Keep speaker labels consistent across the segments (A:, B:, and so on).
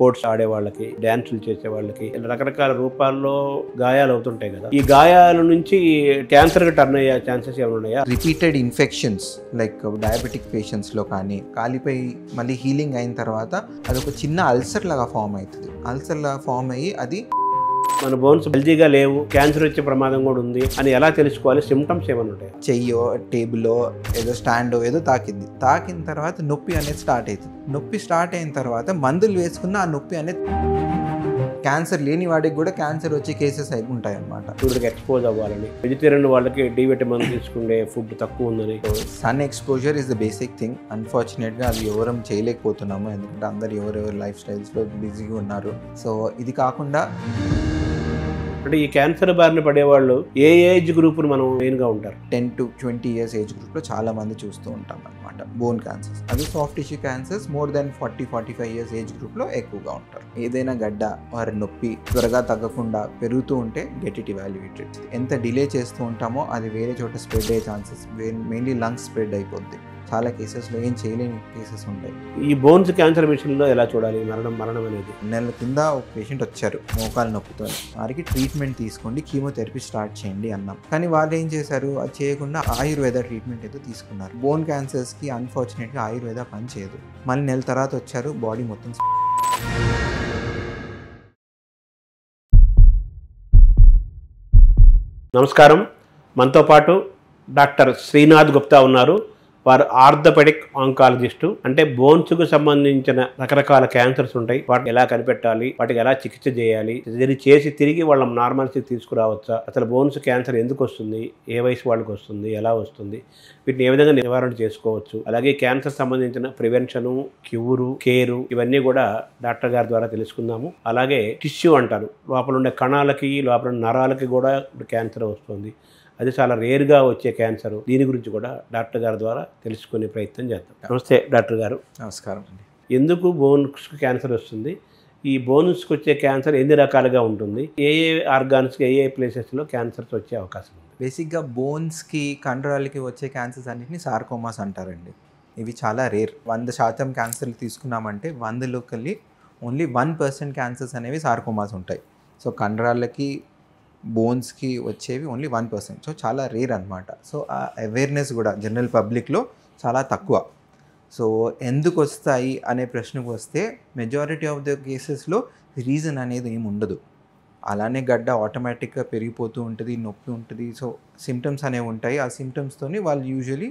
A: Sports ఆడే వాళ్ళకి, డ్యాన్సులు చేసే వాళ్ళకి రకరకాల రూపాల్లో గాయాలు అవుతుంటాయి కదా. ఈ గాయాల నుంచి క్యాన్సర్ గా టర్న్ అయ్యే ఛాన్సెస్ ఏమైనా ఉన్నాయా?
B: రిపీటెడ్ ఇన్ఫెక్షన్స్ లైక్ డయాబెటిక్ పేషెంట్స్లో కానీ కాలిపై మళ్ళీ హీలింగ్ అయిన తర్వాత అదొక చిన్న అల్సర్ లాగా ఫామ్ అవుతుంది. అల్సర్ లాగా ఫామ్ అయ్యి అది
A: మన బోన్స్ హెల్తీగా లేవు, క్యాన్సర్ వచ్చే ప్రమాదం కూడా ఉంది అని ఎలా తెలుసుకోవాలి? సిమ్టమ్స్ ఏమైనా ఉంటాయి?
B: చెయ్యో టేబుల్లో ఏదో స్టాండో ఏదో తాకిన తర్వాత నొప్పి అనేది స్టార్ట్ అవుతుంది. నొప్పి స్టార్ట్ అయిన తర్వాత మందులు వేసుకున్న ఆ నొప్పి అనేది క్యాన్సర్ లేని వాడికి కూడా క్యాన్సర్ వచ్చే కేసెస్ అయి ఉంటాయి అన్నమాట.
A: సూర్యుడికి ఎక్స్పోజ్ అవ్వాలని, వెజిటేరియన్ వాళ్ళకి డి విటమిన్ తీసుకునే ఫుడ్ తక్కువ ఉందని.
B: Sun exposure is the basic thing. అన్ఫార్చునేట్గా అది ఎవరం చేయలేకపోతున్నాము, ఎందుకంటే అందరు ఎవరెవరు లైఫ్ స్టైల్స్లో బిజీగా ఉన్నారు. సో ఇది కాకుండా
A: అంటే ఈ క్యాన్సర్ బారిన పడేవాళ్ళు ఏ ఏజ్ గ్రూప్ను మనం మెయిన్గా ఉంటారు?
B: 10 to 20 years ఏజ్ గ్రూప్లో చాలా మంది చూస్తూ ఉంటాం అనమాట బోన్ క్యాన్సర్స్. అది soft tissue cancers more than 40-45 years age గ్రూప్లో ఎక్కువగా ఉంటారు. ఏదైనా గడ్డ వారి నొప్పి త్వరగా తగ్గకుండా పెరుగుతూ ఉంటే గెట్ ఇట్ ఇవాల్యుయేటెడ్. ఎంత డిలే చేస్తూ ఉంటామో అది వేరే చోట స్ప్రెడ్ అయ్యే ఛాన్సెస్, మెయిన్లీ లంగ్స్ స్ప్రెడ్ అయిపోద్ది. చాలా కేసెస్లో ఏం చేయలేని కేసెస్ ఉంటాయి.
A: ఈ బోన్స్ క్యాన్సర్ విషయంలో ఎలా చూడాలి? మరణం అనేది
B: నెల కింద ఒక పేషెంట్ వచ్చారు మోకాలు నొప్పితో. వారికి ట్రీట్మెంట్ తీసుకోండి, కీమోథెరపీ స్టార్ట్ చేయండి అన్నాం. కానీ వాళ్ళు ఏం చేశారు, అది చేయకుండా ఆయుర్వేద ట్రీట్మెంట్ ఏదో తీసుకున్నారు. బోన్ క్యాన్సర్స్కి అన్ఫార్చునేట్గా ఆయుర్వేద పని చేయదు. మళ్ళీ నెల తర్వాత వచ్చారు, బాడీ మొత్తం.
A: నమస్కారం. మనతో పాటు డాక్టర్ శ్రీనాథ్ గుప్తా ఉన్నారు. వారు ఆర్థోపెడిక్ ఆంకాలజిస్టు. అంటే బోన్స్కు సంబంధించిన రకరకాల క్యాన్సర్స్ ఉంటాయి, వాటిని ఎలా కనిపెట్టాలి, వాటికి ఎలా చికిత్స చేయాలి, ఇది చేసి తిరిగి వాళ్ళ నార్మల్స్కి తీసుకురావచ్చా, అసలు బోన్స్ క్యాన్సర్ ఎందుకు వస్తుంది, ఏ వయసు వాళ్ళకి వస్తుంది, ఎలా వస్తుంది, వీటిని ఏ విధంగా నివారణ చేసుకోవచ్చు, అలాగే క్యాన్సర్ సంబంధించిన ప్రివెన్షను, క్యూరు, కేరు ఇవన్నీ కూడా డాక్టర్ గారి ద్వారా తెలుసుకుందాము. అలాగే టిష్యూ అంటారు, లోపల ఉండే కణాలకి లోపల నరాలకి కూడా క్యాన్సర్ వస్తుంది. అది చాలా రేర్గా వచ్చే క్యాన్సర్. దీని గురించి కూడా డాక్టర్ గారి ద్వారా తెలుసుకునే ప్రయత్నం చేద్దాం. నమస్తే డాక్టర్ గారు.
B: నమస్కారం అండి.
A: ఎందుకు బోన్స్కి క్యాన్సర్ వస్తుంది? ఈ బోన్స్కి వచ్చే క్యాన్సర్ ఎన్ని రకాలుగా ఉంటుంది? ఏ ఆర్గాన్స్కి ఏ ప్లేసెస్లో క్యాన్సర్స్ వచ్చే అవకాశం ఉంది?
B: బేసిక్గా బోన్స్కి కండరాలకి వచ్చే క్యాన్సర్స్ అన్నింటినీ సార్కోమాస్ అంటారండి. ఇవి చాలా రేర్. 100% క్యాన్సర్లు తీసుకున్నామంటే 100లోకెళ్ళి ఓన్లీ 1% క్యాన్సర్స్ అనేవి సార్కోమాస్ ఉంటాయి. సో కండరాలకి బోన్స్కి వచ్చేవి ఓన్లీ 1%. సో చాలా రేర్ అనమాట. సో ఆ అవేర్నెస్ కూడా జనరల్ పబ్లిక్లో చాలా తక్కువ. సో ఎందుకు వస్తాయి అనే ప్రశ్నకు వస్తే మెజారిటీ ఆఫ్ ద కేసెస్లో రీజన్ అనేది ఏమి ఉండదు. అలానే గడ్డ ఆటోమేటిక్గా పెరిగిపోతూ ఉంటుంది, నొప్పి ఉంటుంది. సో సిమ్టమ్స్ అనేవి ఉంటాయి. ఆ సిమ్టమ్స్తోని వాళ్ళు usually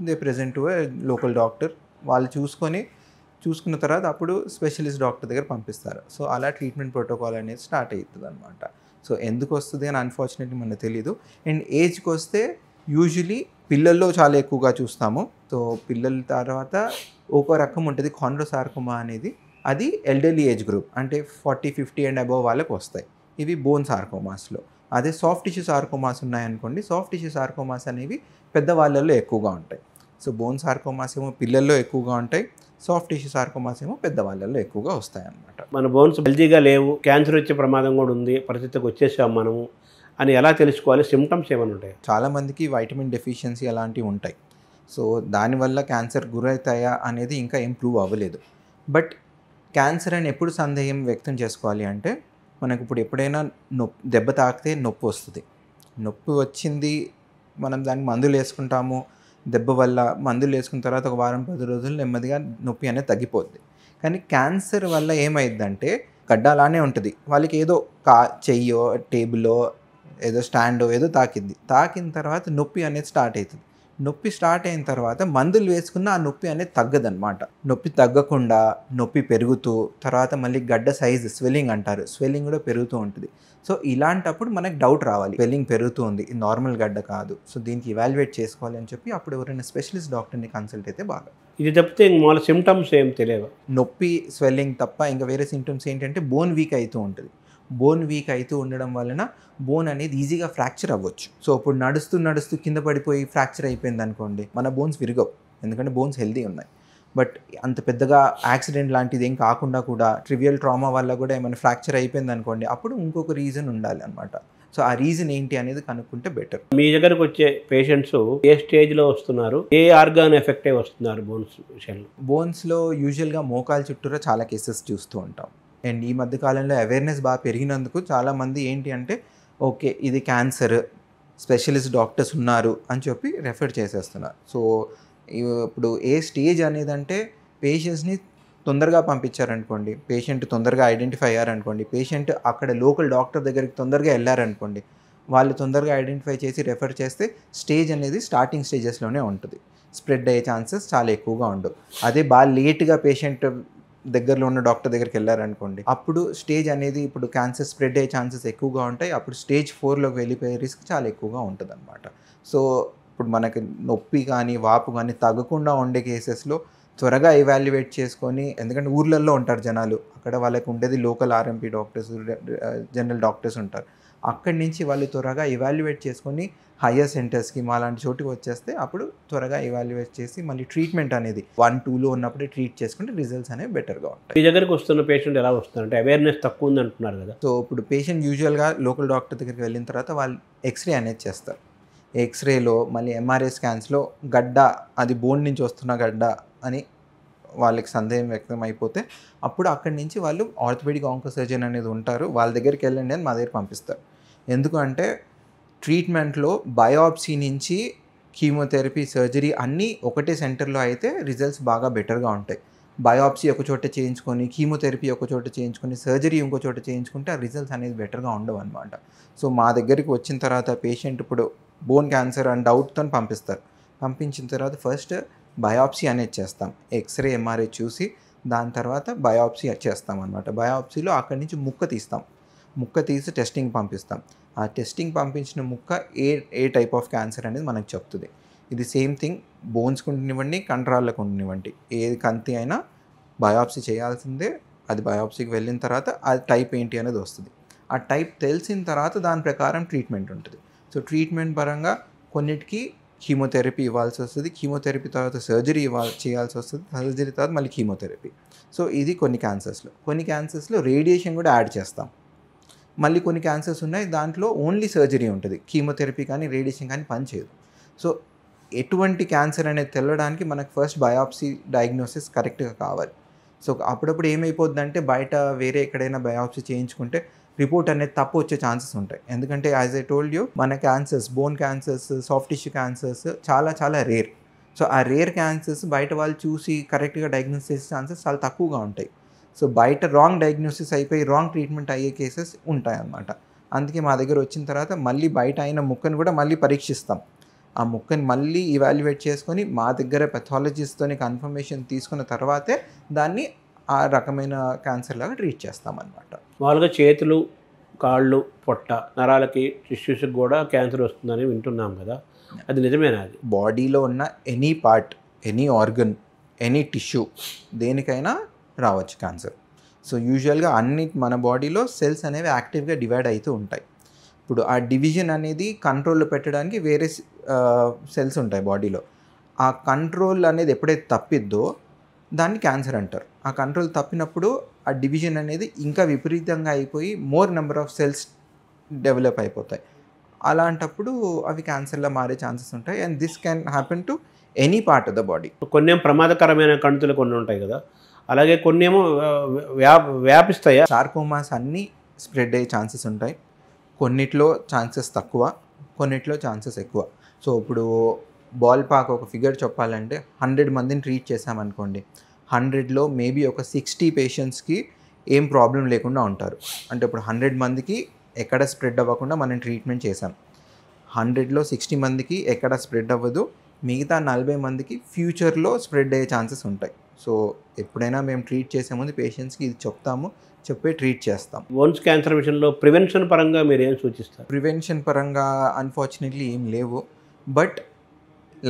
B: they present to local doctor. వాళ్ళు చూసుకున్న తర్వాత అప్పుడు స్పెషలిస్ట్ డాక్టర్ దగ్గర పంపిస్తారు. సో అలా ట్రీట్మెంట్ ప్రోటోకాల్ అనేది స్టార్ట్ అవుతుంది అనమాట. సో ఎందుకు వస్తుంది అని అన్ఫార్చునేట్లీ మనకు తెలీదు. అండ్ ఏజ్కి వస్తే యూజువలీ పిల్లల్లో చాలా ఎక్కువగా చూస్తాము. సో పిల్లల తర్వాత ఒక రకం ఉంటుంది కాండ్రోసార్కోమా అనేది. అది ఎల్డర్లీ ఏజ్ గ్రూప్, అంటే 40-50 అండ్ అబవ్ వాళ్ళకి వస్తాయి. ఇవి బోన్ సార్కోమాస్లో. అదే సాఫ్ట్ టిష్యూ సార్కోమాస్ ఉన్నాయనుకోండి, సాఫ్ట్ టిష్యూ సార్కోమాస్ అనేవి పెద్దవాళ్ళల్లో ఎక్కువగా ఉంటాయి. సో బోన్ సార్కోమాస్ ఏమో పిల్లల్లో ఎక్కువగా ఉంటాయి, సాఫ్ట్ టిష్యూ సార్కోమాస్ ఏమో పెద్దవాళ్ళల్లో ఎక్కువగా వస్తాయి అన్నమాట.
A: మన బోన్స్ హెల్తీగా లేవు, క్యాన్సర్ వచ్చే ప్రమాదం కూడా ఉంది, పరిస్థితికి వచ్చేసాం మనము అని ఎలా తెలుసుకోవాలి? సిమ్టమ్స్ ఏమైనా ఉంటాయి?
B: చాలామందికి వైటమిన్ డెఫిషియన్సీ అలాంటివి ఉంటాయి. సో దానివల్ల క్యాన్సర్ గురవుతాయా అనేది ఇంకా ఏం ప్రూవ్ అవ్వలేదు. బట్ క్యాన్సర్ అని ఎప్పుడు సందేహం వ్యక్తం చేసుకోవాలి అంటే, మనకు ఇప్పుడు ఎప్పుడైనా దెబ్బ తాకితే నొప్పి వస్తుంది. నొప్పి వచ్చింది, మనం దానికి మందులు వేసుకుంటాము. దెబ్బ వల్ల మందులు వేసుకున్న తర్వాత ఒక వారం 10 రోజులు నెమ్మదిగా నొప్పి అనేది తగ్గిపోద్ది. కానీ క్యాన్సర్ వల్ల ఏమైందంటే గడ్డ అలానే ఉంటుంది. వాళ్ళకి ఏదో చెయ్యో టేబుల్లో ఏదో స్టాండో ఏదో తాకిన తర్వాత నొప్పి అనేది స్టార్ట్ అవుతుంది. నొప్పి స్టార్ట్ అయిన తర్వాత మందులు వేసుకున్న ఆ నొప్పి అనేది తగ్గదనమాట. నొప్పి తగ్గకుండా నొప్పి పెరుగుతూ తర్వాత మళ్ళీ గడ్డ సైజు స్వెల్లింగ్ అంటారు, స్వెల్లింగ్ కూడా పెరుగుతూ ఉంటుంది. సో ఇలాంటప్పుడు మనకు డౌట్ రావాలి, స్వెల్లింగ్ పెరుగుతుంది, ఇది నార్మల్ గడ్డ కాదు, సో దీనికి ఇవాల్యుయేట్ చేసుకోవాలి అని చెప్పి అప్పుడు ఎవరైనా స్పెషలిస్ట్ డాక్టర్ని కన్సల్ట్ అయితే బాగా.
A: ఇది తప్పితే మామూలు సిమ్టమ్స్ ఏం తెలియవు.
B: నొప్పి స్వెల్లింగ్ తప్ప ఇంకా వేరే సిమ్టమ్స్ ఏంటంటే బోన్ వీక్ అవుతూ ఉంటుంది. బోన్ వీక్ అవుతూ ఉండడం వలన బోన్ అనేది ఈజీగా ఫ్రాక్చర్ అవ్వచ్చు. సో ఇప్పుడు నడుస్తూ కింద పడిపోయి ఫ్రాక్చర్ అయిపోయింది అనుకోండి, మన బోన్స్ విరగవు, ఎందుకంటే బోన్స్ హెల్తీ ఉన్నాయి. బట్ అంత పెద్దగా యాక్సిడెంట్ లాంటిది ఏం కాకుండా కూడా ట్రివియల్ ట్రామా వల్ల కూడా ఏమైనా ఫ్రాక్చర్ అయిపోయింది అనుకోండి, అప్పుడు ఇంకొక రీజన్ ఉండాలి అనమాట. సో ఆ రీజన్ ఏంటి అనేది కనుక్కుంటే బెటర్.
A: మీ దగ్గరకు వచ్చే పేషెంట్స్ ఏ స్టేజ్లో వస్తున్నారు, ఏ ఆర్గాన్ ఎఫెక్ట్ వస్తున్నారు బోన్స్ విషయంలో?
B: బోన్స్లో యూజువల్గా మోకాలు చుట్టూరా చాలా కేసెస్ చూస్తూ ఉంటాం. అండ్ ఈ మధ్య కాలంలో అవేర్నెస్ బాగా పెరిగినందుకు చాలామంది ఏంటి అంటే ఓకే ఇది క్యాన్సర్, స్పెషలిస్ట్ డాక్టర్స్ ఉన్నారు అని చెప్పి రెఫర్ చేసేస్తున్నారు. సో ఇప్పుడు ఏ స్టేజ్ అనేది అంటే పేషెంట్స్ని తొందరగా పంపించారనుకోండి, పేషెంట్ తొందరగా ఐడెంటిఫై అయ్యారనుకోండి, పేషెంట్ అక్కడ లోకల్ డాక్టర్ దగ్గరికి తొందరగా వెళ్ళారనుకోండి, వాళ్ళు తొందరగా ఐడెంటిఫై చేసి రెఫర్ చేస్తే స్టేజ్ అనేది స్టార్టింగ్ స్టేజెస్లోనే ఉంటుంది. స్ప్రెడ్ అయ్యే ఛాన్సెస్ చాలా ఎక్కువగా ఉండవు. అదే బాగా లేట్గా పేషెంట్ దగ్గరలో ఉన్న డాక్టర్ దగ్గరికి వెళ్ళారనుకోండి, అప్పుడు స్టేజ్ అనేది ఇప్పుడు క్యాన్సర్ స్ప్రెడ్ అయ్యే ఛాన్సెస్ ఎక్కువగా ఉంటాయి. అప్పుడు స్టేజ్ 4లోకి వెళ్ళిపోయే రిస్క్ చాలా ఎక్కువగా ఉంటుంది అనమాట. సో ఇప్పుడు మనకి నొప్పి కానీ వాపు కానీ తగ్గకుండా ఉండే కేసెస్లో త్వరగా ఎవాల్యుయేట్ చేసుకొని, ఎందుకంటే ఊర్లలో ఉంటారు జనాలు, అక్కడ వాళ్ళకి ఉండేది local RMP doctors, general doctors ఉంటారు. అక్కడి నుంచి వాళ్ళు త్వరగా ఎవాల్యుయేట్ చేసుకొని హయ్యర్ సెంటర్స్కి మాలాంటి చోటుకి వచ్చేస్తే అప్పుడు త్వరగా ఎవాల్యుయేట్ చేసి మళ్ళీ ట్రీట్మెంట్ అనేది 1-2లో ఉన్నప్పుడే ట్రీట్ చేసుకుంటే రిజల్ట్స్ అనేవి బెటర్గా ఉంటాయి.
A: మీ దగ్గరికి వస్తున్న పేషెంట్ ఎలా వస్తున్నారు అంటే అవేర్నెస్ తక్కువ ఉంది అంటున్నారు కదా.
B: సో ఇప్పుడు పేషెంట్ యూజువల్గా లోకల్ డాక్టర్ దగ్గరికి వెళ్ళిన తర్వాత వాళ్ళు ఎక్స్రే అనేది చేస్తారు. ఎక్స్రేలో మళ్ళీ ఎంఆర్ఐ స్కాన్స్లో గడ్డ, అది బోన్ నుంచి వస్తున్న గడ్డ అని వాళ్ళకి సందేహం వ్యక్తం అయిపోతే అప్పుడు అక్కడి నుంచి వాళ్ళు ఆర్థోపెడిక్ ఆంకోసర్జన్ అనేది ఉంటారు, వాళ్ళ దగ్గరికి వెళ్ళండి అని మా దగ్గర పంపిస్తారు. ఎందుకంటే ట్రీట్మెంట్లో బయాప్సీ నుంచి కీమోథెరపీ, సర్జరీ అన్నీ ఒకటే సెంటర్లో అయితే రిజల్ట్స్ బాగా బెటర్గా ఉంటాయి. బయాప్సీ ఒక చోట చేయించుకొని, కీమోథెరపీ ఒక చోట చేయించుకొని, సర్జరీ ఇంకో చోట చేయించుకుంటే ఆ రిజల్ట్స్ అనేది బెటర్గా ఉండవు అనమాట. సో మా దగ్గరికి వచ్చిన తర్వాత పేషెంట్ ఇప్పుడు బోన్ క్యాన్సర్ అని డౌట్తో పంపిస్తారు. పంపించిన తర్వాత ఫస్ట్ బయాప్సీ అనేది చేస్తాం, ఎక్స్రే ఎంఆర్ఐ చూసి దాని తర్వాత బయాప్సీ చేస్తాం అనమాట. బయాప్సీలో అక్కడి నుంచి ముక్క తీస్తాం, ముక్క తీసి టెస్టింగ్ పంపిస్తాం. ఆ టెస్టింగ్ పంపించిన ముక్క ఏ టైప్ ఆఫ్ క్యాన్సర్ అనేది మనకు చెప్తుంది. ఇది సేమ్ థింగ్ బోన్స్కి ఉండనివ్వండి, కండరాలకు ఉండనివ్వండి, ఏది కంతి అయినా బయాప్సీ చేయాల్సిందే. అది బయాప్సీకి వెళ్ళిన తర్వాత ఆ టైప్ ఏంటి అనేది వస్తుంది. ఆ టైప్ తెలిసిన తర్వాత దాని ప్రకారం ట్రీట్మెంట్ ఉంటుంది. సో ట్రీట్మెంట్ పరంగా కొన్నిటికి కీమోథెరపీ ఇవ్వాల్సి వస్తుంది, కీమోథెరపీ తర్వాత సర్జరీ చేయాల్సి వస్తుంది, సర్జరీ తర్వాత మళ్ళీ కీమోథెరపీ. సో ఇది కొన్ని క్యాన్సర్స్లో రేడియేషన్ కూడా యాడ్ చేస్తాం. మళ్ళీ కొన్ని క్యాన్సర్స్ ఉన్నాయి దాంట్లో ఓన్లీ సర్జరీ ఉంటుంది, కీమోథెరపీ కానీ రేడియేషన్ కానీ పనిచేయదు. సో ఎటువంటి క్యాన్సర్ అనేది తెలవడానికి మనకు ఫస్ట్ బయాప్సీ డయాగ్నోసిస్ కరెక్ట్గా కావాలి. సో అప్పుడప్పుడు ఏమైపోద్దంటే బయట వేరే ఎక్కడైనా బయాప్సీ చేయించుకుంటే రిపోర్ట్ అనేది తప్పు వచ్చే ఛాన్సెస్ ఉంటాయి. ఎందుకంటే యాజ్ ఐ టోల్డ్ యూ, మన cancers, bone cancers, soft tissue cancers చాలా చాలా రేర్. సో ఆ రేర్ క్యాన్సర్స్ బయట వాళ్ళు చూసి కరెక్ట్గా డయాగ్నోస్ చేసే ఛాన్సెస్ చాలా తక్కువగా ఉంటాయి. సో బయట రాంగ్ డయాగ్నోసిస్ అయిపోయి రాంగ్ ట్రీట్మెంట్ అయ్యే కేసెస్ ఉంటాయన్నమాట. అందుకే మా దగ్గర వచ్చిన తర్వాత మళ్ళీ బయట అయిన ముక్కను కూడా మళ్ళీ పరీక్షిస్తాం. ఆ ముక్కని మళ్ళీ ఇవాల్యుయేట్ చేసుకొని మా దగ్గర పెథాలజిస్ట్తోని కన్ఫర్మేషన్ తీసుకున్న తర్వాతే దాన్ని ఆ రకమైన క్యాన్సర్ లాగా ట్రీట్ చేస్తామన్నమాట.
A: మామూలుగా చేతులు, కాళ్ళు, పొట్ట నరాలకి, టిష్యూస్కి కూడా క్యాన్సర్ వస్తుందని వింటున్నాం కదా, అది నిజమేనా? అది
B: బాడీలో ఉన్న any part, any organ, any tissue దేనికైనా రావచ్చు క్యాన్సర్. సో యూజువల్గా అన్ని మన బాడీలో సెల్స్ అనేవి యాక్టివ్గా డివైడ్ అవుతూ ఉంటాయి. ఇప్పుడు ఆ డివిజన్ అనేది కంట్రోల్లో పెట్టడానికి వేరే సెల్స్ ఉంటాయి బాడీలో. ఆ కంట్రోల్ అనేది ఎప్పుడైతే తప్పిద్దో దాన్ని క్యాన్సర్ అంటారు. ఆ కంట్రోల్ తప్పినప్పుడు ఆ డివిజన్ అనేది ఇంకా విపరీతంగా అయిపోయి more number of cells develop అయిపోతాయి. అలాంటప్పుడు అవి క్యాన్సర్లా మారే ఛాన్సెస్ ఉంటాయి. And this can happen to any part of the body.
A: కొన్ని ప్రమాదకరమైన కణుతులు కొన్ని ఉంటాయి కదా, అలాగే కొన్ని ఏమో వ్యాపిస్తాయా?
B: సార్కోమాస్ అన్నీ స్ప్రెడ్ అయ్యే ఛాన్సెస్ ఉంటాయి. కొన్నిట్లో ఛాన్సెస్ తక్కువ, కొన్నిట్లో ఛాన్సెస్ ఎక్కువ. సో ఇప్పుడు బాల్ పాక్ ఒక ఫిగర్ చెప్పాలంటే 100 మందిని ట్రీట్ చేసామనుకోండి, 100లో మేబీ ఒక 60 పేషెంట్స్కి ఏం ప్రాబ్లం లేకుండా ఉంటారు. అంటే ఇప్పుడు 100 మందికి ఎక్కడ స్ప్రెడ్ అవ్వకుండా మనం ట్రీట్మెంట్ చేసాం. 100లో 60 మందికి ఎక్కడ స్ప్రెడ్ అవ్వదు, మిగతా 40 మందికి ఫ్యూచర్లో స్ప్రెడ్ అయ్యే ఛాన్సెస్ ఉంటాయి. సో ఎప్పుడైనా మేము ట్రీట్ చేసే ముందు పేషెంట్స్కి ఇది చెప్తాము, చెప్పే ట్రీట్ చేస్తాం.
A: బోన్స్ క్యాన్సర్ విషయంలో ప్రివెన్షన్ పరంగా మీరు ఏం సూచిస్తారు?
B: ప్రివెన్షన్ పరంగా అన్ఫార్చునేట్లీ ఏం లేవు. But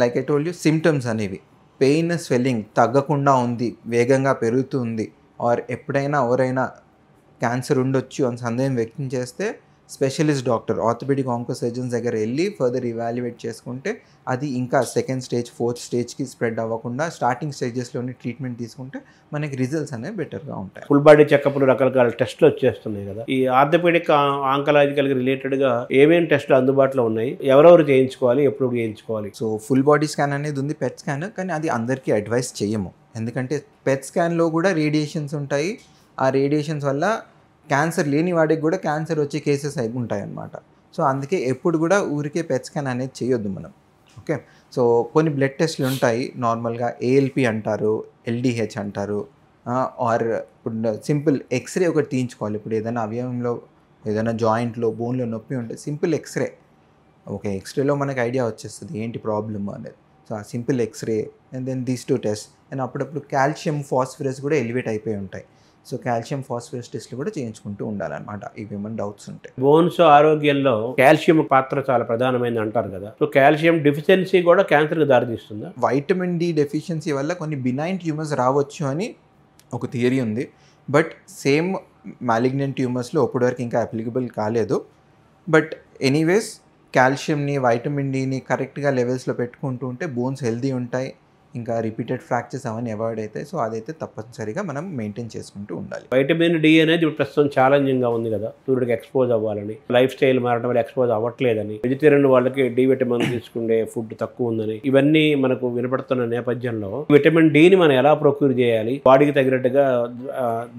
B: like I told you, symptoms అనేవి పెయిన్, స్వెల్లింగ్ తగ్గకుండా ఉంది, వేగంగా పెరుగుతుంది, ఆర్ ఎప్పుడైనా ఎవరైనా క్యాన్సర్ ఉండొచ్చు అని సందేహం వ్యక్తం చేస్తే స్పెషలిస్ట్ డాక్టర్, ఆర్థోపెడిక్ ఆంకోసర్జన్స్ దగ్గర వెళ్ళి ఫర్దర్ ఇవాల్యుయేట్ చేసుకుంటే అది ఇంకా సెకండ్ స్టేజ్, ఫోర్త్ స్టేజ్కి స్ప్రెడ్ అవ్వకుండా స్టార్టింగ్ స్టేజెస్లోనే ట్రీట్మెంట్ తీసుకుంటే మనకి రిజల్ట్స్ అనేవి బెటర్గా ఉంటాయి.
A: ఫుల్ బాడీ చెకప్లు రకరకాల టెస్టులు వచ్చేస్తున్నాయి కదా, ఈ ఆర్థోపెడిక్ ఆంకలాజికల్కి రిలేటెడ్గా ఏమేమి టెస్టులు అందుబాటులో ఉన్నాయి, ఎవరెవరు చేయించుకోవాలి, ఎప్పుడు చేయించుకోవాలి?
B: సో ఫుల్ బాడీ స్కాన్ అనేది ఉంది, పెట్ స్కాన్, కానీ అది అందరికీ అడ్వైస్ చేయము. ఎందుకంటే పెట్ స్కాన్లో కూడా రేడియేషన్స్ ఉంటాయి, ఆ రేడియేషన్స్ వల్ల క్యాన్సర్ లేని వాడికి కూడా క్యాన్సర్ వచ్చే కేసెస్ ఉంటాయి అన్నమాట. సో అందుకే ఎప్పుడు కూడా ఊరికే పెట్ స్కాన్ అనేది చేయొద్దు మనం. ఓకే, సో కొన్ని బ్లడ్ టెస్ట్లు ఉంటాయి నార్మల్గా, ఏఎల్పి అంటారు, ఎల్డిహెచ్ అంటారు, ఆర్ ఇప్పుడు సింపుల్ ఎక్స్రే ఒకటి తీయించుకోవాలి. ఇప్పుడు ఏదైనా అవయవంలో ఏదైనా జాయింట్లో బోన్లో నొప్పి ఉంటే సింపుల్ ఎక్స్రే, ఓకే, ఎక్స్రేలో మనకు ఐడియా వచ్చేస్తుంది ఏంటి ప్రాబ్లమ్ అనేది. సో ఆ simple x-ray and then these 2 test. And అప్పుడప్పుడు కాల్షియం ఫాస్ఫరస్ కూడా ఎలివేట్ అయిపోయి ఉంటాయి. సో కాల్షియం ఫాస్ఫరస్ టెస్ట్లు కూడా చేయించుకుంటూ ఉండాలన్నమాట ఇవి ఏమైనా డౌట్స్ ఉంటాయి.
A: బోన్స్ ఆరోగ్యంలో కాల్షియం పాత్ర చాలా ప్రధానమైనది అంటారు కదా. సో కాల్షియం డెఫిషియన్సీ కూడా క్యాన్సర్కి దారితీస్తుందా?
B: వైటమిన్ డి డెఫిషియన్సీ వల్ల కొన్ని బినైన్ ట్యూమర్స్ రావచ్చు అని ఒక థియరీ ఉంది. బట్ సేమ్ మాలిగ్నెంట్ ట్యూమర్స్లో ఇప్పటివరకు ఇంకా అప్లికబుల్ కాలేదు. బట్ ఎనీవేస్ కాల్షియంని, వైటమిన్ డిని కరెక్ట్గా లెవెల్స్లో పెట్టుకుంటూ ఉంటే బోన్స్ హెల్దీ ఉంటాయి, ఇంకా రిపీటెడ్ ఫ్రాక్చర్స్ అవన్నీ అవాయిడ్ అవుతాయి. సో అదైతే తప్పనిసరిగా మనం మెయింటైన్ చేసుకుంటూ ఉండాలి.
A: వైటమిన్ డి అనేది ఇప్పుడు ప్రస్తుతం ఛాలెంజింగ్గా ఉంది కదా, సూర్యుడికి ఎక్స్పోజ్ అవ్వాలని, లైఫ్ స్టైల్ మారడం వల్ల ఎక్స్పోజ్ అవ్వట్లేదని, వెజిటేరియన్ వాళ్ళకి డి విటమిన్ తీసుకునే ఫుడ్ తక్కువ ఉందని, ఇవన్నీ మనకు వినపడుతున్న నేపథ్యంలో విటమిన్ డిని మనం ఎలా ప్రొక్యూర్ చేయాలి, బాడీకి తగినట్టుగా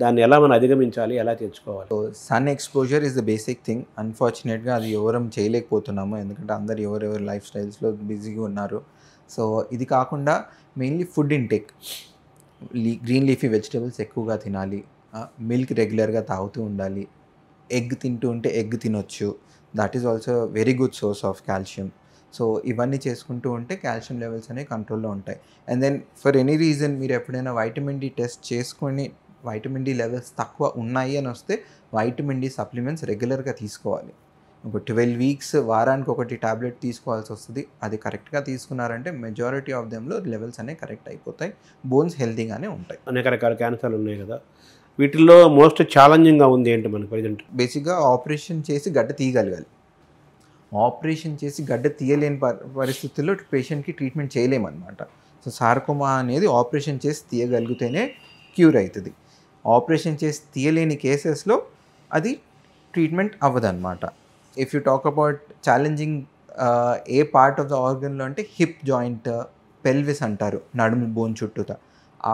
A: దాన్ని ఎలా మనం అధిగమించాలి, ఎలా తెచ్చుకోవాలి?
B: So sun exposure is the basic thing. అన్ఫార్చునేట్గా అది ఎవరం చేయలేకపోతున్నాము, ఎందుకంటే అందరు ఎవరెవరు లైఫ్ స్టైల్స్లో బిజీగా ఉన్నారు. సో ఇది కాకుండా mainly food intake, green leafy vegetables ఎక్కువగా తినాలి, మిల్క్ రెగ్యులర్గా తాగుతూ ఉండాలి, ఎగ్ తింటూ ఉంటే ఎగ్ తినొచ్చు, that is also very good source of calcium. So ఇవన్నీ చేసుకుంటూ ఉంటే కాల్షియం లెవెల్స్ అనేవి కంట్రోల్లో ఉంటాయి. And then for any reason మీరు ఎప్పుడైనా వైటమిన్ డి టెస్ట్ చేసుకొని వైటమిన్ డి లెవెల్స్ తక్కువ ఉన్నాయి అని వస్తే వైటమిన్ డి సప్లిమెంట్స్ రెగ్యులర్గా తీసుకోవాలి. ఒక 12 వీక్స్ వారానికి ఒకటి టాబ్లెట్ తీసుకోవాల్సి వస్తుంది. అది కరెక్ట్గా తీసుకున్నారంటే మెజారిటీ ఆఫ్ దెమ్లో లెవెల్స్ అనేవి కరెక్ట్ అయిపోతాయి, బోన్స్ హెల్తీగానే ఉంటాయి.
A: అనేక రకాల క్యాన్సర్లు ఉన్నాయి కదా, వీటిల్లో మోస్ట్ ఛాలెంజింగ్గా ఉంది ఏంటి మనకు ప్రజెంట్?
B: బేసిక్గా ఆపరేషన్ చేసి గడ్డ తీయగలగాలి. ఆపరేషన్ చేసి గడ్డ తీయలేని పరిస్థితుల్లో పేషెంట్కి ట్రీట్మెంట్ చేయలేమన్నమాట. సో సార్కోమా అనేది ఆపరేషన్ చేసి తీయగలిగితేనే క్యూర్ అవుతుంది. ఆపరేషన్ చేసి తీయలేని కేసెస్లో అది ట్రీట్మెంట్ అవ్వదన్నమాట. If you talk about challenging a part of the ఆర్గన్లో అంటే హిప్ జాయింట్, పెల్విస్ అంటారు, నడుము బోన్ చుట్టూతా,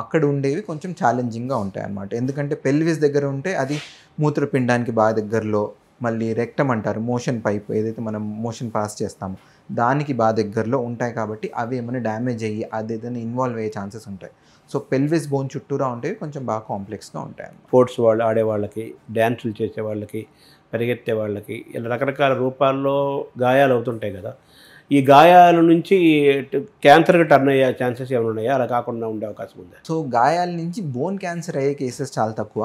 B: అక్కడ ఉండేవి కొంచెం ఛాలెంజింగ్గా ఉంటాయి అన్నమాట. ఎందుకంటే పెల్విస్ దగ్గర ఉంటే అది మూత్రపిండానికి బాగా దగ్గరలో, మళ్ళీ రెక్టమ్ అంటారు, మోషన్ పైప్ ఏదైతే మనం మోషన్ పాస్ చేస్తామో దానికి బాగా దగ్గరలో ఉంటాయి. కాబట్టి అవి ఏమైనా డ్యామేజ్ అయ్యి అది ఏదైనా ఇన్వాల్వ్ అయ్యే ఛాన్సెస్ ఉంటాయి. సో పెల్విస్ బోన్ చుట్టూరా ఉంటేవి కొంచెం బాగా కాంప్లెక్స్గా ఉంటాయి అన్నమాట.
A: స్పోర్ట్స్ వాళ్ళు ఆడే వాళ్ళకి, డ్యాన్సులు చేసే వాళ్ళకి, పరిగెత్తే వాళ్ళకి ఇలా రకరకాల రూపాల్లో గాయాలు అవుతుంటాయి కదా. ఈ గాయాల నుంచి క్యాన్సర్గా టర్న్ అయ్యే ఛాన్సెస్ ఏమైనా ఉన్నాయా, అలా కాకుండా ఉండే అవకాశం ఉందా?
B: సో గాయాల నుంచి బోన్ క్యాన్సర్ అయ్యే కేసెస్ చాలా తక్కువ.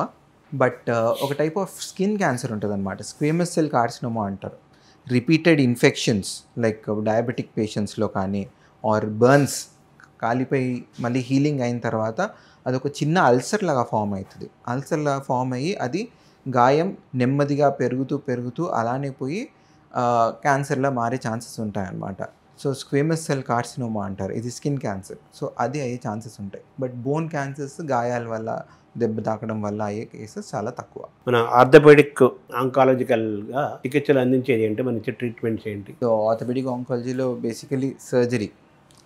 B: బట్ ఒక టైప్ ఆఫ్ స్కిన్ క్యాన్సర్ ఉంటుంది అనమాట, స్క్వేమస్ సెల్ కార్సినోమా అంటారు. రిపీటెడ్ ఇన్ఫెక్షన్స్ లైక్ డయాబెటిక్ పేషెంట్స్లో కానీ, ఆర్ బర్న్స్, కాలిపోయి మళ్ళీ హీలింగ్ అయిన తర్వాత అదొక చిన్న అల్సర్ లాగా ఫామ్ అవుతుంది. అల్సర్ లాగా ఫామ్ అయ్యి అది గాయం నెమ్మదిగా పెరుగుతూ అలానే పోయి క్యాన్సర్లా మారే ఛాన్సెస్ ఉంటాయన్నమాట. సో స్క్వేమస్ సెల్ కార్సినోమా అంటారు, ఇది స్కిన్ క్యాన్సర్. సో అది అయ్యే ఛాన్సెస్ ఉంటాయి. బట్ బోన్ క్యాన్సర్స్ గాయాల వల్ల, దెబ్బ తాకడం వల్ల అయ్యే కేసెస్ చాలా తక్కువ.
A: మన ఆర్థోపెడిక్ ఆంకాలజికల్గా చికిత్సలు అందించేది ఏంటి, మన ట్రీట్మెంట్స్ ఏంటి?
B: సో ఆర్థోపెడిక్ ఆంకాలజీలో బేసికలీ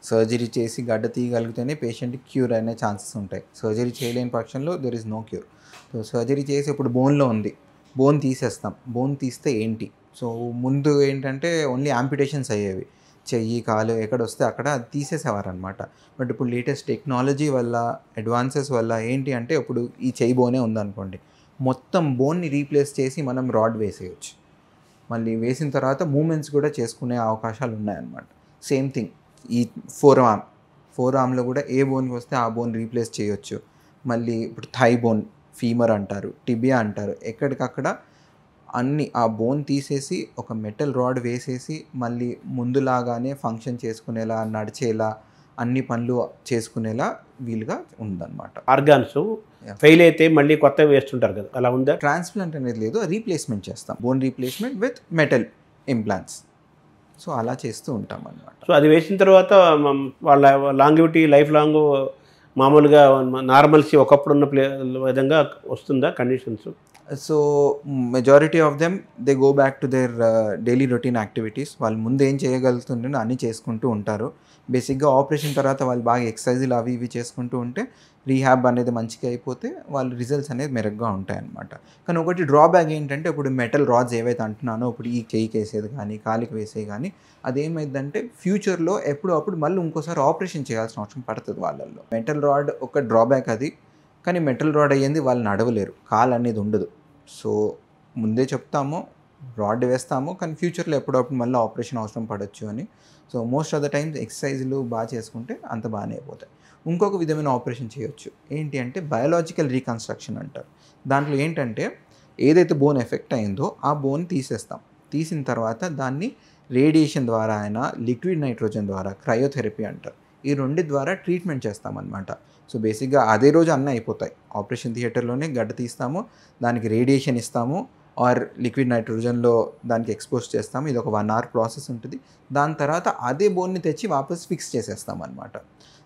B: సర్జరీ చేసి గడ్డ తీయగలిగితేనే పేషెంట్కి క్యూర్ అనే ఛాన్సెస్ ఉంటాయి. సర్జరీ చేయలేని పక్షంలో there is no cure. So surgery చేసి ఇప్పుడు బోన్లో ఉంది, బోన్ తీసేస్తాం. బోన్ తీస్తే ఏంటి? సో ముందు ఏంటంటే ఓన్లీ యాంపిటేషన్స్ అయ్యేవి, చెయ్యి కాలు ఎక్కడ వస్తే అక్కడ తీసేసేవారు అనమాట. బట్ ఇప్పుడు లేటెస్ట్ టెక్నాలజీ వల్ల, అడ్వాన్సెస్ వల్ల ఏంటి అంటే ఇప్పుడు ఈ చెయ్యి బోనే ఉందనుకోండి, మొత్తం బోన్ని రీప్లేస్ చేసి మనం రాడ్ వేసేయచ్చు. మళ్ళీ వేసిన తర్వాత మూమెంట్స్ కూడా చేసుకునే అవకాశాలు ఉన్నాయన్నమాట. సేమ్ థింగ్ ఈ ఫోర్ ఆర్మ్లో కూడా ఏ బోన్కి వస్తే ఆ బోన్ రీప్లేస్ చేయొచ్చు. మళ్ళీ ఇప్పుడు థై బోన్, ఫీమర్ అంటారు, టిబియా అంటారు, ఎక్కడికక్కడ అన్ని ఆ బోన్ తీసేసి ఒక మెటల్ రాడ్ వేసేసి మళ్ళీ ముందులాగానే ఫంక్షన్ చేసుకునేలా, నడిచేలా, అన్ని పనులు చేసుకునేలా వీలుగా ఉందన్నమాట.
A: ఆర్గాన్స్ ఫెయిల్ అయితే మళ్ళీ కొత్తవి వేస్తుంటారు కదా, అలా ఉందా?
B: ట్రాన్స్ప్లాంట్ అనేది లేదు, రీప్లేస్మెంట్ చేస్తాం, bone replacement with metal implants. So అలా చేస్తూ ఉంటాం అన్నమాట.
A: సో అది వేసిన తర్వాత వాళ్ళ లాంగివిటీ, లైఫ్ లాంగ్ మామూలుగా నార్మల్సీ ఒకప్పుడు ఉన్న విధంగా వస్తుందా conditions?
B: So majority of them they go back to their daily routine activities. వాళ్ళు ముందు ఏం చేయగలుగుతుంటే అన్నీ చేసుకుంటూ ఉంటారు. బేసిక్గా ఆపరేషన్ తర్వాత వాళ్ళు బాగా ఎక్సర్సైజులు అవి ఇవి చేసుకుంటూ ఉంటే రీహాబ్ అనేది మంచిగా అయిపోతే వాళ్ళ రిజల్ట్స్ అనేది మెరుగ్గా ఉంటాయన్నమాట. కానీ ఒకటి డ్రాబ్యాక్ ఏంటంటే ఇప్పుడు మెటల్ రాడ్స్ ఏవైతే అంటున్నానో ఇప్పుడు ఈ చెయ్యికి వేసేది కానీ కాలికి వేసేవి కానీ అదేమైందంటే ఫ్యూచర్లో ఎప్పుడు అప్పుడు మళ్ళీ ఇంకోసారి ఆపరేషన్ చేయాల్సిన అవసరం పడుతుంది వాళ్ళల్లో. మెటల్ రాడ్ ఒక డ్రాబ్యాక్ అది. కానీ మెటల్ రాడ్ అయ్యింది వాళ్ళు నడవలేరు, కాలు అనేది ఉండదు. సో ముందే చెప్తాము రాడ్ వేస్తాము కానీ ఫ్యూచర్లో ఎప్పుడప్పుడు మళ్ళీ ఆపరేషన్ అవసరం పడవచ్చు అని. So most of the times ఎక్సర్సైజ్లు బాగా చేసుకుంటే అంత బాగానే అయిపోతాయి. ఇంకొక విధమైన ఆపరేషన్ చేయొచ్చు, ఏంటి అంటే బయోలాజికల్ రీకన్స్ట్రక్షన్ అంటారు. దాంట్లో ఏంటంటే ఏదైతే బోన్ ఎఫెక్ట్ అయిందో ఆ బోన్ తీసేస్తాం. తీసిన తర్వాత దాన్ని రేడియేషన్ ద్వారా అయినా లిక్విడ్ నైట్రోజన్ ద్వారా క్రయోథెరపీ అంటారు. ఈ రెండు ద్వారా ట్రీట్మెంట్ చేస్తామన్నమాట. సో బేసిక్గా అదే రోజు అన్నీ అయిపోతాయి. ఆపరేషన్ థియేటర్లోనే గడ్డ తీస్తాము, దానికి రేడియేషన్ ఇస్తాము ఆర్ లిక్విడ్ నైట్రోజన్లో దానికి ఎక్స్పోజ్ చేస్తాము. ఇది ఒక 1 hour ప్రాసెస్ ఉంటుంది. దాని తర్వాత అదే బోన్ని తెచ్చి వాపస్ ఫిక్స్ చేసేస్తాం అనమాట.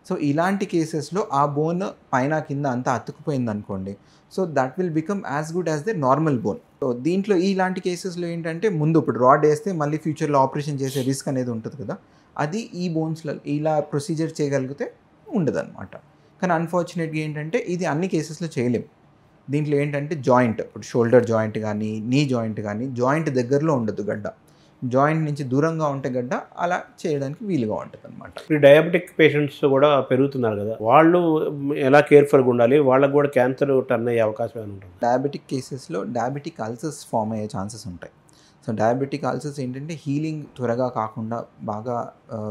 B: సో ఇలాంటి కేసెస్లో ఆ బోన్ పైన కింద అంతా అతుక్కుపోయింది అనుకోండి, so that will become as good as the normal bone. So దీంట్లో ఇలాంటి కేసెస్లో ఏంటంటే ముందు ఇప్పుడు రాడ్ వేస్తే మళ్ళీ ఫ్యూచర్లో ఆపరేషన్ చేసే రిస్క్ అనేది ఉంటుంది కదా, అది ఈ బోన్స్లో ఇలా ప్రొసీజర్ చేయగలిగితే ఉండదన్నమాట. కానీ అన్ఫార్చునేట్గా ఏంటంటే ఇది అన్ని కేసెస్లో చేయలేం. దీంట్లో ఏంటంటే జాయింట్, ఇప్పుడు షోల్డర్ జాయింట్ కానీ నీ జాయింట్ కానీ జాయింట్ దగ్గరలో ఉండదు గడ్డ, జాయింట్ నుంచి దూరంగా ఉంటే గడ్డ అలా చేయడానికి వీలుగా ఉంటుంది అనమాట.
A: ఈ డయాబెటిక్ పేషెంట్స్ కూడా పెరుగుతున్నారు కదా, వాళ్ళు ఎలా కేర్ఫుల్గా ఉండాలి? వాళ్ళకు కూడా క్యాన్సర్ టర్న్ అయ్యే అవకాశం ఏమైనా ఉంటుంది?
B: డయాబెటిక్ కేసెస్లో డయాబెటిక్ అల్సర్స్ ఫామ్ అయ్యే ఛాన్సెస్ ఉంటాయి. సో డయాబెటిక్ అల్సర్స్ ఏంటంటే హీలింగ్ త్వరగా కాకుండా బాగా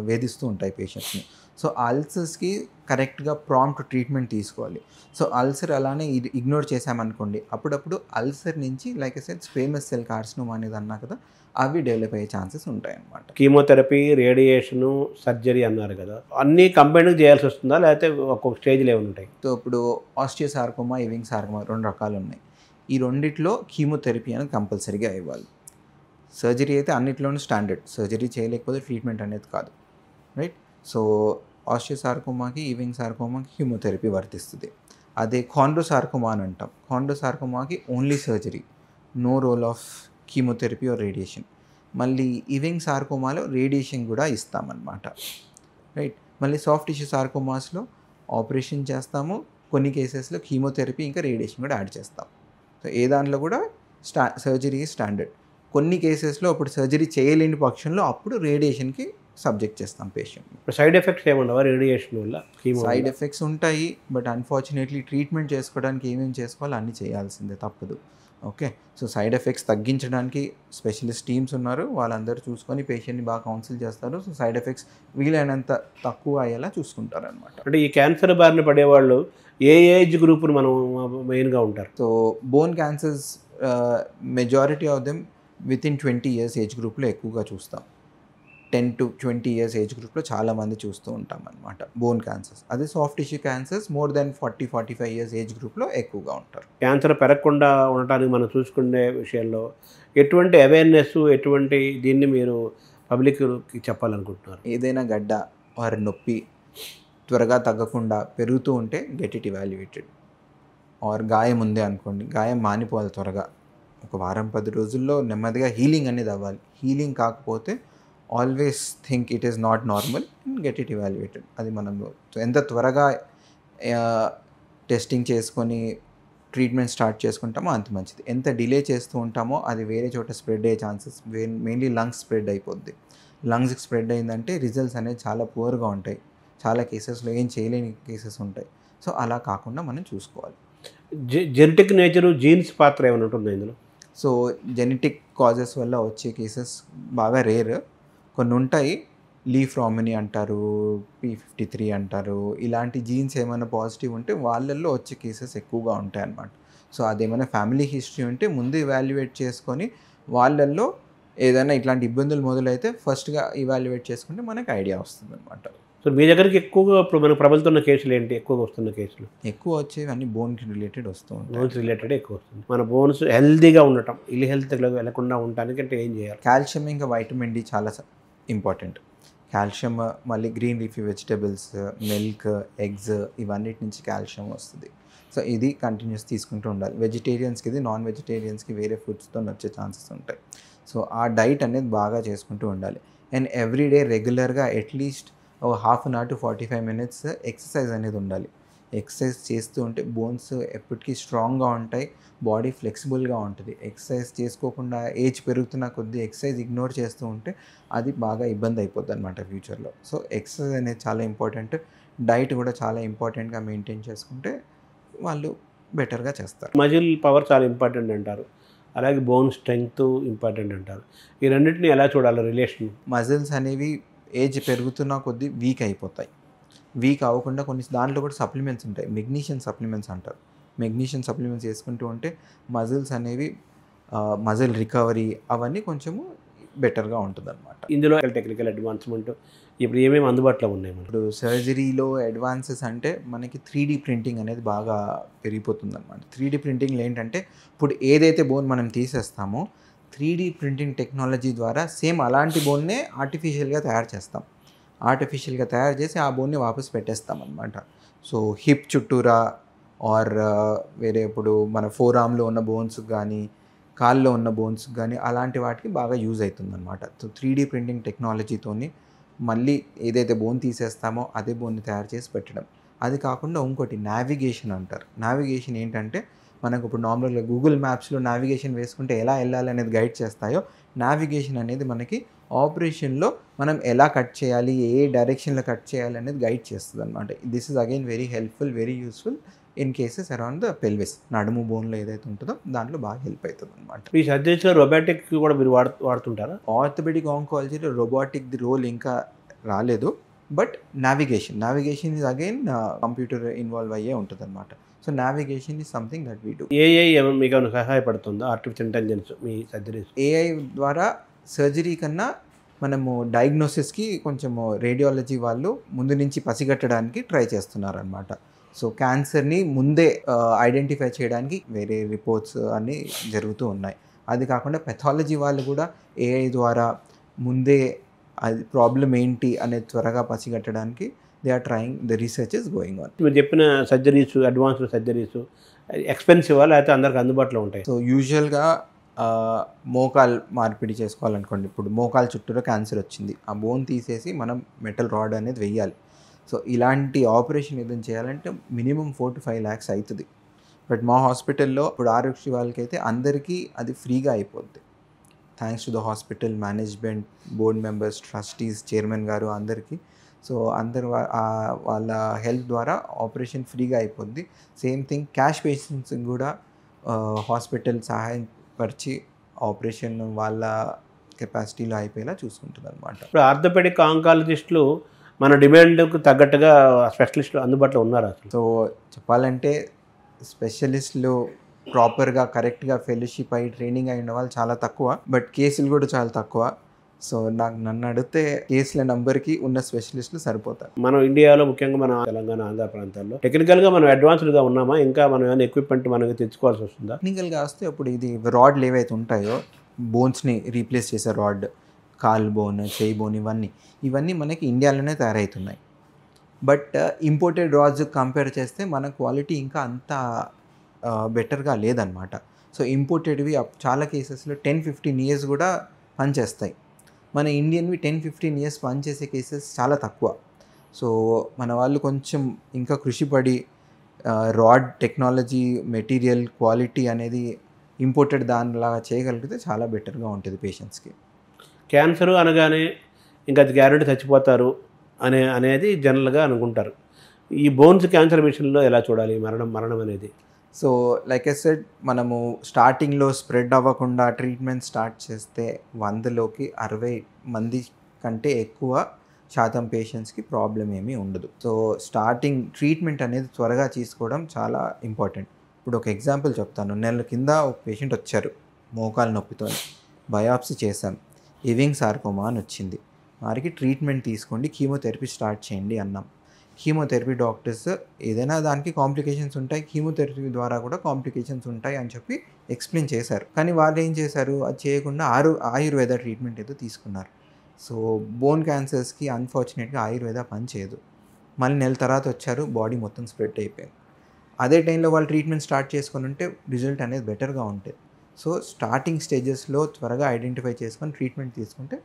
B: వేధిస్తూ ఉంటాయి పేషెంట్స్ని. సో అల్సర్స్కి కరెక్ట్గా ప్రాంప్ట్ ట్రీట్మెంట్ తీసుకోవాలి. సో అల్సర్ అలానే ఇగ్నోర్ చేసామనుకోండి, అప్పుడప్పుడు అల్సర్ నుంచి like I said squamous cell carcinoma అనేది అన్నా కదా, అవి డెవలప్ అయ్యే ఛాన్సెస్ ఉంటాయి అన్నమాట.
A: కీమోథెరపీ, రేడియేషను, సర్జరీ అన్నారు కదా, అన్నీ కంబైన్గా చేయాల్సి వస్తుందా లేకపోతే ఒక్కొక్క స్టేజ్లో ఏమైనా ఉంటాయి?
B: సో ఇప్పుడు ఆస్టియోసార్కోమా, ఇవింగ్ సార్కోమా 2 రకాలు ఉన్నాయి. ఈ రెండిట్లో కీమోథెరపీ అనేది కంపల్సరీగా ఇవ్వాలి. సర్జరీ అయితే అన్నిట్లోనూ స్టాండర్డ్, సర్జరీ చేయలేకపోతే ట్రీట్మెంట్ అనేది కాదు, రైట్? సో ఆస్టియోసార్కోమాకి, ఇవింగ్ సార్కోమాకి కీమోథెరపీ వర్తిస్తుంది. అదే కాండ్రోసార్కోమా అని అంటాం. కాండ్రోసార్కోమాకి only surgery, no role of chemotherapy or radiation. మళ్ళీ ఇవింగ్ సార్కోమాలో రేడియేషన్ కూడా ఇస్తామన్నమాట, రైట్? మళ్ళీ సాఫ్ట్ టిష్యూ సార్కోమాస్లో ఆపరేషన్ చేస్తాము, కొన్ని కేసెస్లో కీమోథెరపీ ఇంకా రేడియేషన్ కూడా యాడ్ చేస్తాం. సో ఏ దాంట్లో కూడా సర్జరీ స్టాండర్డ్. కొన్ని కేసెస్లో అప్పుడు సర్జరీ చేయలేని పక్షంలో అప్పుడు రేడియేషన్కి సబ్జెక్ట్ చేస్తాం పేషెంట్.
A: సైడ్ ఎఫెక్ట్స్ ఏముండవా రేడియేషన్ వల్ల?
B: సైడ్ ఎఫెక్ట్స్ ఉంటాయి, బట్ అన్ఫార్చునేట్లీ ట్రీట్మెంట్ చేసుకోవడానికి ఏమేమి చేసుకోవాలో అన్నీ చేయాల్సిందే, తప్పదు. ఓకే, సో సైడ్ ఎఫెక్ట్స్ తగ్గించడానికి స్పెషలిస్ట్ టీమ్స్ ఉన్నారు, వాళ్ళందరూ చూసుకొని పేషెంట్ని బాగా కౌన్సిల్ చేస్తారు. సో సైడ్ ఎఫెక్ట్స్ వీలైనంత తక్కువ అయ్యేలా చూసుకుంటారు అనమాట.
A: అంటే ఈ క్యాన్సర్ బారిన పడేవాళ్ళు ఏ ఏజ్ గ్రూప్ని మనం మెయిన్గా ఉంటారు?
B: So bone cancers majority of them within 20 years age గ్రూప్లో ఎక్కువగా చూస్తాం. 10 to 20 years ఏజ్ గ్రూప్లో చాలామంది చూస్తూ ఉంటాం అనమాట బోన్ క్యాన్సర్స్. అదే soft tissue cancers more than 40-45 years age గ్రూప్లో ఎక్కువగా ఉంటారు.
A: క్యాన్సర్ పెరగకుండా ఉండటానికి మనం చూసుకునే విషయంలో ఎటువంటి అవేర్నెస్, ఎటువంటి దీన్ని మీరు పబ్లిక్కి చెప్పాలనుకుంటున్నారు?
B: ఏదైనా గడ్డ ఆర్ నొప్పి త్వరగా తగ్గకుండా పెరుగుతూ ఉంటే గెట్ ఇట్ ఇవాల్యుయేటెడ్. ఆర్ గాయం ఉంది అనుకోండి, గాయం మానిపోవాలి త్వరగా, ఒక వారం 10 రోజుల్లో నెమ్మదిగా హీలింగ్ అనేది అవ్వాలి. హీలింగ్ కాకపోతే always think it is not normal and get it evaluated. అది మనం ఎంత త్వరగా టెస్టింగ్ చేసుకొని ట్రీట్మెంట్ స్టార్ట్ చేసుకుంటామో అంత మంచిది. ఎంత డిలే చేస్తూ ఉంటామో అది వేరే చోట స్ప్రెడ్ అయ్యే ఛాన్సెస్, మెయిన్లీ లంగ్స్ స్ప్రెడ్ అయిపోద్ది. లంగ్స్కి స్ప్రెడ్ అయిందంటే రిజల్ట్స్ అనేది చాలా పూర్గా ఉంటాయి, చాలా కేసెస్లో ఏం చేయలేని కేసెస్ ఉంటాయి. సో అలా కాకుండా మనం చూసుకోవాలి.
A: జెనెటిక్ నేచరు, జీన్స్ పాత్ర ఏమైనా ఉంటుంది ఇందులో?
B: సో జెనెటిక్ కాజెస్ వల్ల వచ్చే కేసెస్ బాగా రేర్, కొన్ని ఉంటాయి. లీఫ్ రామినీ అంటారు, P53 అంటారు, ఇలాంటి జీన్స్ ఏమైనా పాజిటివ్ ఉంటే వాళ్ళల్లో వచ్చే కేసెస్ ఎక్కువగా ఉంటాయి అన్నమాట. సో అదేమైనా ఫ్యామిలీ హిస్టరీ ఉంటే ముందు ఇవాల్యుయేట్ చేసుకొని వాళ్ళల్లో ఏదైనా ఇట్లాంటి ఇబ్బందులు మొదలైతే ఫస్ట్గా ఇవాల్యుయేట్ చేసుకుంటే మనకు ఐడియా వస్తుంది అనమాట.
A: సో మీ దగ్గరికి ఎక్కువగా ఇప్పుడు మనకు ప్రబలుతున్న కేసులు ఏంటి? ఎక్కువగా వస్తున్న కేసులు
B: ఎక్కువ వచ్చేవి అన్ని బోన్కి రిలేటెడ్ వస్తూ ఉంటాయి.
A: బోన్స్ రిలేటెడ్ ఎక్కువ వస్తుంది. మన బోన్స్ హెల్తీగా ఉండటం, ఇల్ హెల్త్గా వెళ్లకుండా ఉండటానికి అంటే ఏం చేయాలి?
B: కాల్షియం ఇంకా వైటమిన్ డి చాలా ఇంపార్టెంట్. కాల్షియం, మళ్ళీ green leafy vegetables, milk, eggs, ఇవన్నిటి నుంచి కాల్షియం వస్తుంది. సో ఇది కంటిన్యూస్ తీసుకుంటూ ఉండాలి. వెజిటేరియన్స్కి ఇది, నాన్ వెజిటేరియన్స్కి వేరే ఫుడ్స్తో వచ్చే ఛాన్సెస్ ఉంటాయి. సో ఆ డైట్ అనేది బాగా చేసుకుంటూ ఉండాలి. అండ్ ఎవ్రీడే రెగ్యులర్గా అట్లీస్ట్ ఒక 1/2 hour to 45 minutes ఎక్సర్సైజ్ అనేది ఉండాలి. ఎక్సర్సైజ్ చేస్తూ ఉంటే బోన్స్ ఎప్పటికీ స్ట్రాంగ్గా ఉంటాయి, బాడీ ఫ్లెక్సిబుల్గా ఉంటుంది. ఎక్సర్సైజ్ చేసుకోకుండా ఏజ్ పెరుగుతున్న కొద్దీ ఎక్సర్సైజ్ ఇగ్నోర్ చేస్తూ ఉంటే అది బాగా ఇబ్బంది అయిపోద్ది అనమాట ఫ్యూచర్లో. సో ఎక్సర్సైజ్ అనేది చాలా ఇంపార్టెంట్. డైట్ కూడా చాలా ఇంపార్టెంట్గా మెయింటైన్ చేసుకుంటే వాళ్ళు బెటర్గా చేస్తారు.
A: మజిల్ పవర్ చాలా ఇంపార్టెంట్ అంటారు, అలాగే బోన్ స్ట్రెంగ్త్ ఇంపార్టెంట్ అంటారు. ఈ రెండింటిని ఎలా చూడాలి రిలేషన్?
B: మజిల్స్ అనేవి ఏజ్ పెరుగుతున్న కొద్దీ వీక్ అయిపోతాయి. వీక్ అవ్వకుండా కొన్ని దాంట్లో కూడా సప్లిమెంట్స్ ఉంటాయి, మెగ్నీషియం సప్లిమెంట్స్ అంటారు. మెగ్నీషియం సప్లిమెంట్స్ చేసుకుంటూ ఉంటే మజిల్స్ అనేవి మజిల్ రికవరీ అవన్నీ కొంచెము బెటర్గా ఉంటుందన్నమాట.
A: ఇందులో టెక్నికల్ అడ్వాన్స్మెంట్ ఇప్పుడు ఏమేమి అందుబాటులో ఉన్నాయి మనకు?
B: ఇప్పుడు సర్జరీలో అడ్వాన్సెస్ అంటే మనకి 3D ప్రింటింగ్ అనేది బాగా పెరిగిపోతుంది అనమాట. 3D ప్రింటింగ్లో ఏంటంటే ఇప్పుడు ఏదైతే బోన్ మనం తీసేస్తామో 3D ప్రింటింగ్ టెక్నాలజీ ద్వారా సేమ్ అలాంటి బోన్నే ఆర్టిఫిషియల్గా తయారు చేస్తాం. ఆర్టిఫిషియల్గా తయారు చేసి ఆ బోన్ని వాపస్ పెట్టేస్తాం అనమాట. సో హిప్ చుట్టూరా ఆర్ వేరే ఇప్పుడు మన ఫోర్ ఆర్మ్లో ఉన్న బోన్స్ కానీ కాల్లో ఉన్న బోన్స్ కానీ అలాంటి వాటికి బాగా యూజ్ అవుతుంది అనమాట. సో 3D ప్రింటింగ్ టెక్నాలజీతోని మళ్ళీ ఏదైతే బోన్ తీసేస్తామో అదే బోన్ని తయారు చేసి పెట్టడం. అది కాకుండా ఇంకోటి నావిగేషన్ అంటారు. నావిగేషన్ ఏంటంటే మనకు ఇప్పుడు నార్మల్గా గూగుల్ మ్యాప్స్లో నావిగేషన్ వేసుకుంటే ఎలా వెళ్ళాలి అనేది గైడ్ చేస్తాయో, నావిగేషన్ అనేది మనకి ఆపరేషన్లో మనం ఎలా కట్ చేయాలి, ఏ డైరెక్షన్లో కట్ చేయాలి అనేది గైడ్ చేస్తుంది అనమాట. This is again very helpful, very useful in cases around the pelvis, నడుము బోన్లో ఏదైతే ఉంటుందో దాంట్లో బాగా హెల్ప్ అవుతుంది అనమాట.
A: ఈ సర్జరీస్లో రోబోటిక్ కూడా మీరు వాడుతుంటారా?
B: ఆర్థోపెడిక్ ఆంకాలజీలో రోబోటిక్ ది రోల్ ఇంకా రాలేదు, but navigation is again computer involve అయ్యే ఉంటుంది అనమాట. So navigation is something that we do.
A: AI మీకు ఏమైనా సహాయపడుతుందా, ఆర్టిఫిషియల్ ఇంటెలిజెన్స్ మీ సర్జరీస్?
B: ఏఐ ద్వారా సర్జరీ కన్నా మనము డయాగ్నోసిస్కి కొంచెము రేడియాలజీ వాళ్ళు ముందు నుంచి పసిగట్టడానికి ట్రై చేస్తున్నారనమాట. సో క్యాన్సర్ని ముందే ఐడెంటిఫై చేయడానికి వేరే రిపోర్ట్స్ అన్నీ జరుగుతూ ఉన్నాయి. అది కాకుండా పెథాలజీ వాళ్ళు కూడా ఏఐ ద్వారా ముందే అది ప్రాబ్లం ఏంటి అనేది త్వరగా పసిగట్టడానికి they are trying, the research is going on.
A: మీరు చెప్పిన సర్జరీస్, అడ్వాన్స్డ్ సర్జరీస్ ఎక్స్పెన్సివా లేకపోతే అందరికి అందుబాటులో ఉంటాయి?
B: సో యూజువల్గా మోకాలు మార్పిడి చేసుకోవాలనుకోండి, ఇప్పుడు మోకాలు చుట్టూరా క్యాన్సర్ వచ్చింది, ఆ బోన్ తీసేసి మనం మెటల్ రాడ్ అనేది వెయ్యాలి. సో ఇలాంటి ఆపరేషన్ ఏదైనా చేయాలంటే మినిమం 4 to 5 lakhs అవుతుంది. బట్ మా హాస్పిటల్లో ఇప్పుడు ఆరోగ్య వాళ్ళకైతే అందరికీ అది ఫ్రీగా అయిపోద్ది, thanks to the hospital management, board members, trustees, chairman గారు అందరికీ. సో అందరు వాళ్ళ హెల్ప్ ద్వారా ఆపరేషన్ ఫ్రీగా అయిపోద్ది. సేమ్ థింగ్ క్యాష్ పేషెంట్స్కి కూడా హాస్పిటల్ సహాయం పరిచి ఆపరేషన్ వాళ్ళ కెపాసిటీలో అయిపోయేలా చూసుకుంటుంది అనమాట.
A: ఇప్పుడు ఆర్థోపెడిక్ ఆంకాలజిస్టులు మన డిమాండ్కు తగ్గట్టుగా స్పెషలిస్టులు అందుబాటులో ఉన్నారు అసలు?
B: సో చెప్పాలంటే స్పెషలిస్టులు ప్రాపర్గా కరెక్ట్గా ఫెలోషిప్ అయ్యి ట్రైనింగ్ అయిన వాళ్ళు చాలా తక్కువ, బట్ కేసులు కూడా చాలా తక్కువ. సో నన్ను అడిగితే కేసుల నెంబర్కి ఉన్న స్పెషలిస్టులు సరిపోతారు.
A: మనం ఇండియాలో ముఖ్యంగా మన తెలంగాణ, ఆంధ్ర ప్రాంతాల్లో టెక్నికల్గా మనం అడ్వాన్స్డ్గా ఉన్నామా? ఇంకా మనం ఏమైనా ఎక్విప్మెంట్ మనకి తెచ్చుకోవాల్సి వస్తుందా?
B: టెక్నికల్గా వస్తే ఇప్పుడు ఇది రాడ్లు ఏవైతే ఉంటాయో బోన్స్ని రీప్లేస్ చేసే రాడ్, కాలు బోన్, చేయి బోన్, ఇవన్నీ మనకి ఇండియాలోనే తయారవుతున్నాయి. బట్ ఇంపోర్టెడ్ రాడ్స్ కంపేర్ చేస్తే మన క్వాలిటీ ఇంకా అంత బెటర్గా లేదనమాట. సో ఇంపోర్టెడ్వి చాలా కేసెస్లో 10-15 years కూడా పనిచేస్తాయి. మన ఇండియన్వి 10-15 years పనిచేసే కేసెస్ చాలా తక్కువ. సో మన వాళ్ళు కొంచెం ఇంకా కృషిపడి రాడ్ టెక్నాలజీ, మెటీరియల్ క్వాలిటీ అనేది ఇంపోర్టెడ్ దానిలాగా చేయగలిగితే చాలా బెటర్గా ఉంటుంది పేషెంట్స్కి.
A: క్యాన్సర్ అనగానే ఇంకా అది గ్యారెంటీ చచ్చిపోతారు అనేది జనరల్గా అనుకుంటారు. ఈ బోన్స్ క్యాన్సర్ విషయంలో ఎలా చూడాలి మరణం అనేది?
B: సో లైక్ ఐ సెడ్, మనము స్టార్టింగ్లో స్ప్రెడ్ అవ్వకుండా ట్రీట్మెంట్ స్టార్ట్ చేస్తే 100లోకి 60 మంది కంటే ఎక్కువ శాతం పేషెంట్స్కి ప్రాబ్లం ఏమీ ఉండదు. సో స్టార్టింగ్ ట్రీట్మెంట్ అనేది త్వరగా తీసుకోవడం చాలా ఇంపార్టెంట్. ఇప్పుడు ఒక ఎగ్జాంపుల్ చెప్తాను. నెల కింద ఒక పేషెంట్ వచ్చారు మోకాలు నొప్పితో, బయాప్సీ చేశాం, ఇవింగ్ సార్కోమా అని వచ్చింది. వారికి ట్రీట్మెంట్ తీసుకోండి, కీమోథెరపీ స్టార్ట్ చేయండి అన్నాం. కీమోథెరపీ డాక్టర్స్ ఏదైనా దానికి కాంప్లికేషన్స్ ఉంటాయి, కీమోథెరపీ ద్వారా కూడా కాంప్లికేషన్స్ ఉంటాయి అని చెప్పి ఎక్స్ప్లెయిన్ చేశారు. కానీ వాళ్ళు ఏం చేశారు, అది చేయకుండా ఆయుర్వేద ట్రీట్మెంట్ ఏదో తీసుకున్నారు. సో బోన్ క్యాన్సర్స్కి అన్ఫార్చునేట్గా ఆయుర్వేద పని చేయదు. మళ్ళీ నెల తర్వాత వచ్చారు, బాడీ మొత్తం స్ప్రెడ్ అయిపోయింది. అదే టైంలో వాళ్ళు ట్రీట్మెంట్ స్టార్ట్ చేసుకొని ఉంటే రిజల్ట్ అనేది బెటర్గా ఉంటుంది. సో స్టార్టింగ్ స్టేజెస్లో త్వరగా ఐడెంటిఫై చేసుకొని ట్రీట్మెంట్ తీసుకుంటే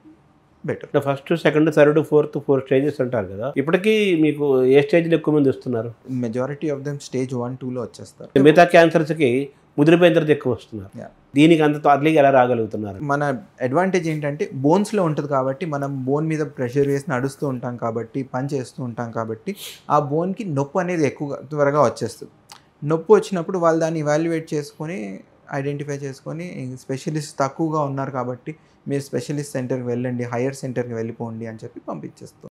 B: better.
A: First, second, third, fourth 4 stages అంటారు కదా. ఇప్పటికీ మీకు ఏ స్టేజ్లో ఎక్కువ మంది వస్తున్నారు?
B: మెజారిటీ ఆఫ్ దెమ్ స్టేజ్ 1, 2లో వచ్చేస్తారు.
A: మిగతా క్యాన్సర్స్కి ముదిరిపోయిన తర్వాత ఎక్కువ వస్తున్నారు.
B: Yeah.
A: దీనికి అంత అర్లీగా ఎలా రాగలుగుతున్నారు?
B: మన అడ్వాంటేజ్ ఏంటంటే బోన్స్లో ఉంటుంది కాబట్టి మనం బోన్ మీద ప్రెషర్ వేసి నడుస్తూ ఉంటాం కాబట్టి, పని చేస్తూ ఉంటాం కాబట్టి ఆ బోన్కి నొప్పి అనేది ఎక్కువగా త్వరగా వచ్చేస్తుంది. నొప్పి వచ్చినప్పుడు వాళ్ళు దాన్ని ఇవాల్యుయేట్ చేసుకొని, ఐడెంటిఫై చేసుకొని, స్పెషలిస్ట్ తక్కువగా ఉన్నారు కాబట్టి మీరు స్పెషలిస్ట్ సెంటర్కి వెళ్ళండి, హైయర్ సెంటర్కి వెళ్ళిపోండి అని చెప్పి పంపించేస్తాం.